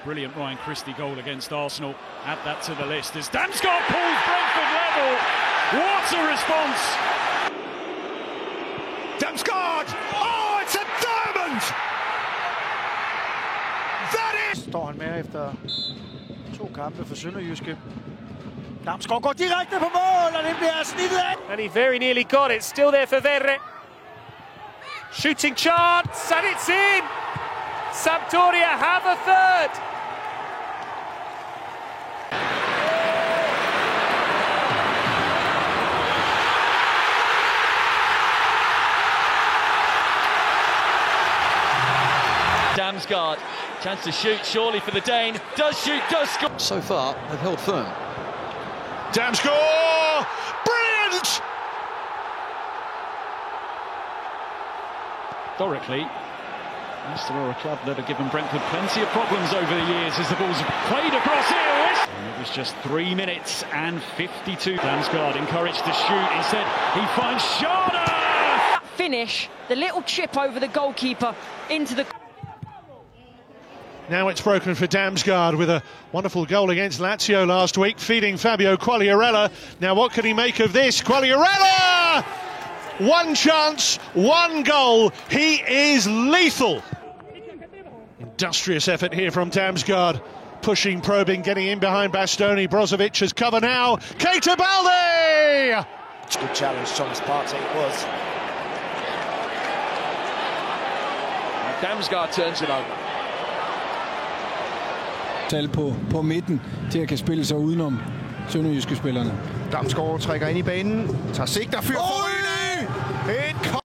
Brilliant Ryan Christie goal against Arsenal. Add that to the list as Damsgaard pulls Brentford level. What a response! Damsgaard! Oh, it's a diamond! That is... Står han med efter 2 kampe for Sønderjyske. Damsgaard går direkte på mål, og det bliver snittet af. And he very nearly got it. Still there for Verre. Shooting chance, and it's in! Sampdoria have a third! Damsgaard, chance to shoot, surely for the Dane. Does shoot, does score. So far, they've held firm. Damsgaard! Brilliant! Historically, Leicester are a club that have given Brentford plenty of problems over the years as the ball's played across here. And it was just 3 minutes and 52. Damsgaard encouraged to shoot. Instead, he finds Schade! Finish, the little chip over the goalkeeper into the... Now it's broken for Damsgaard with a wonderful goal against Lazio last week, feeding Fabio Quagliarella. Now what can he make of this? Quagliarella! 1 chance, 1 goal. He is lethal. Industrious effort here from Damsgaard. Pushing, probing, getting in behind Bastoni. Brozovic has cover now. Keita Balde! Good challenge, Thomas Partey it was. Damsgaard turns it over. Tal på midten til at kan spille sig udenom Sønderjyske spillerne. Damsgaard trækker ind i banen, tager sigter, fyrer forrige. Et